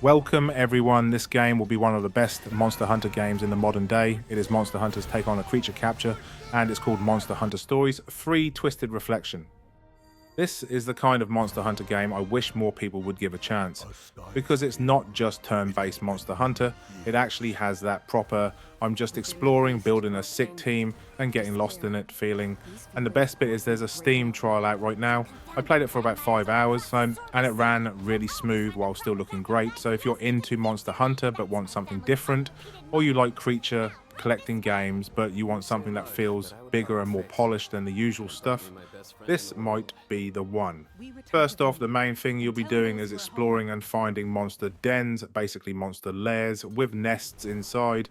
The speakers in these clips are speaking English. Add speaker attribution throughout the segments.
Speaker 1: Welcome everyone, this game will be one of the best Monster Hunter games in the modern day. It is Monster Hunter's take on a creature capture, and it's called Monster Hunter Stories: Free Twisted Reflection. This is the kind of Monster Hunter game I wish more people would give a chance, because it's not just turn-based Monster Hunter, it actually has that proper, I'm just exploring, building a sick team, and getting lost in it feeling. And the best bit is there's a Steam trial out right now. I played it for about 5 hours, and it ran really smooth while still looking great. So if you're into Monster Hunter but want something different, or you like creature collecting games but you want something that feels bigger and more polished than the usual stuff, this might be the one. First off, the main thing you'll be doing is exploring and finding monster dens, basically monster lairs with nests inside.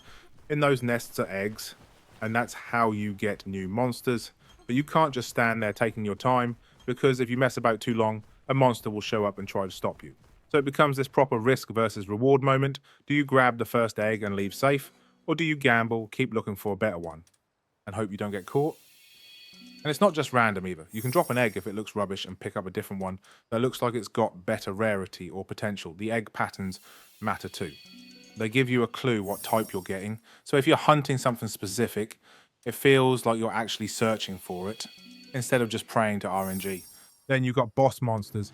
Speaker 1: In those nests are eggs, and that's how you get new monsters. But you can't just stand there taking your time, because if you mess about too long, a monster will show up and try to stop you. So it becomes this proper risk versus reward moment. Do you grab the first egg and leave safe? Or do you gamble, keep looking for a better one, and hope you don't get caught? And it's not just random either. You can drop an egg if it looks rubbish and pick up a different one that looks like it's got better rarity or potential. The egg patterns matter too. They give you a clue what type you're getting. So if you're hunting something specific, it feels like you're actually searching for it instead of just praying to RNG. Then you've got boss monsters.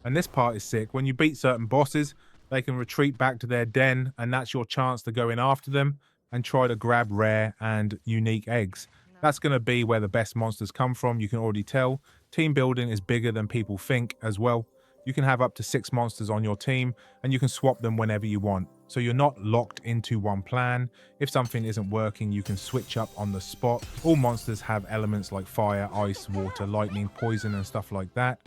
Speaker 1: And this part is sick. When you beat certain bosses, they can retreat back to their den, and that's your chance to go in after them and try to grab rare and unique eggs. That's going to be where the best monsters come from, you can already tell. Team building is bigger than people think as well. You can have up to 6 monsters on your team, and you can swap them whenever you want. So you're not locked into one plan. If something isn't working, you can switch up on the spot. All monsters have elements like fire, ice, water, lightning, poison, and stuff like that.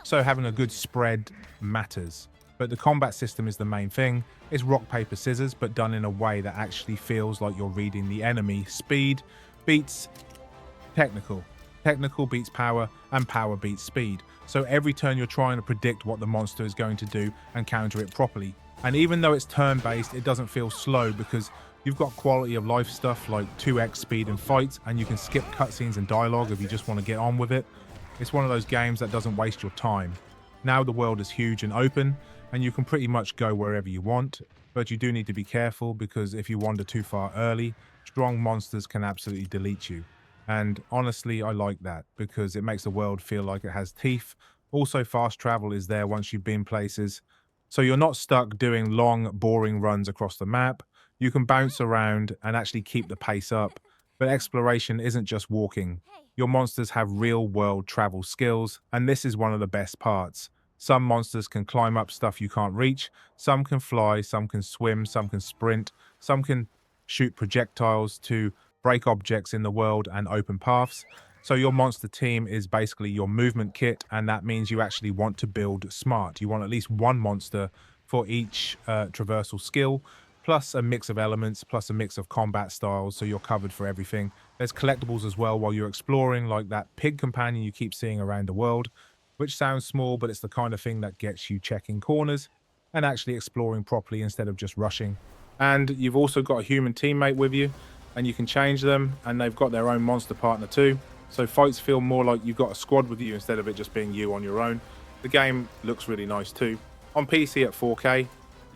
Speaker 1: So having a good spread matters. But the combat system is the main thing. It's rock, paper, scissors, but done in a way that actually feels like you're reading the enemy. Speed beats technical. Technical beats power, and power beats speed. So every turn you're trying to predict what the monster is going to do and counter it properly. And even though it's turn-based, it doesn't feel slow because you've got quality of life stuff like 2x speed in fights, and you can skip cutscenes and dialogue if you just want to get on with it. It's one of those games that doesn't waste your time. Now the world is huge and open, and you can pretty much go wherever you want, but you do need to be careful because if you wander too far early, strong monsters can absolutely delete you. And honestly, I like that because it makes the world feel like it has teeth. Also, fast travel is there once you've been places. So you're not stuck doing long, boring runs across the map. You can bounce around and actually keep the pace up. But exploration isn't just walking. Your monsters have real-world travel skills, and this is one of the best parts. Some monsters can climb up stuff you can't reach, some can fly, some can swim, some can sprint, some can shoot projectiles to break objects in the world and open paths. So your monster team is basically your movement kit, and that means you actually want to build smart. You want at least one monster for each traversal skill, plus a mix of elements, plus a mix of combat styles, so you're covered for everything. There's collectibles as well while you're exploring, like that pig companion you keep seeing around the world, which sounds small, but it's the kind of thing that gets you checking corners and actually exploring properly instead of just rushing. And you've also got a human teammate with you, and you can change them, and they've got their own monster partner too. So fights feel more like you've got a squad with you instead of it just being you on your own. The game looks really nice too. On PC at 4K,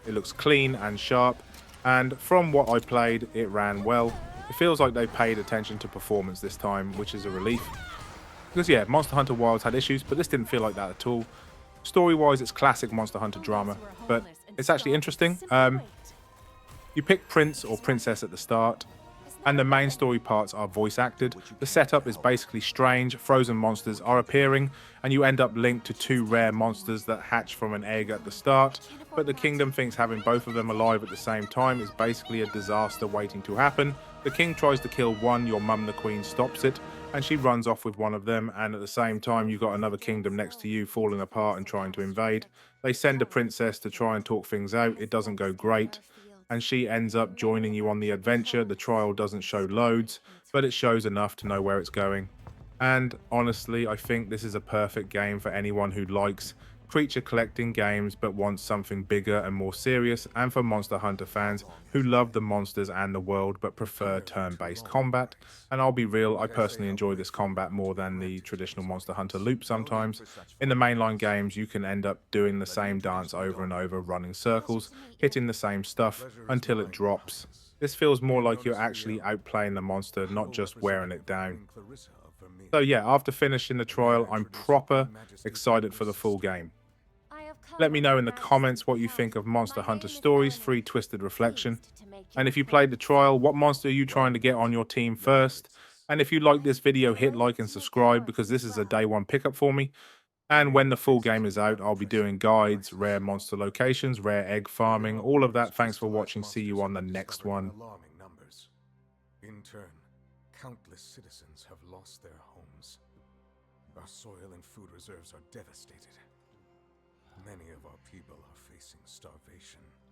Speaker 1: it looks clean and sharp, and from what I played, it ran well. It feels like they paid attention to performance this time, which is a relief. Because yeah, Monster Hunter Wilds had issues, but this didn't feel like that at all. Story-wise, it's classic Monster Hunter drama, but it's actually interesting. You pick Prince or Princess at the start, and the main story parts are voice acted. The setup is basically strange, frozen monsters are appearing, and you end up linked to 2 rare monsters that hatch from an egg at the start, but the kingdom thinks having both of them alive at the same time is basically a disaster waiting to happen. The king tries to kill one, your mum the queen stops it, and she runs off with one of them, and at the same time you've got another kingdom next to you falling apart and trying to invade. They send a princess to try and talk things out, it doesn't go great, and she ends up joining you on the adventure. The trial doesn't show loads, but it shows enough to know where it's going. And honestly, I think this is a perfect game for anyone who likes creature collecting games but want something bigger and more serious, and for Monster Hunter fans who love the monsters and the world but prefer turn-based combat. And I'll be real, I personally enjoy this combat more than the traditional Monster Hunter loop sometimes. In the mainline games, you can end up doing the same dance over and over, running circles, hitting the same stuff until it drops. This feels more like you're actually outplaying the monster, not just wearing it down. So yeah, after finishing the trial, I'm proper excited for the full game. Let me know in the comments what you think of Monster Hunter Stories 3 Twisted Reflection. And if you played the trial, what monster are you trying to get on your team first? And if you like this video, hit like and subscribe because this is a day one pickup for me. And when the full game is out, I'll be doing guides, rare monster locations, rare egg farming, all of that. Thanks for watching. See you on the next one.
Speaker 2: In turn, countless citizens have lost their homes. Our soil and food reserves are devastated. Many of our people are facing starvation.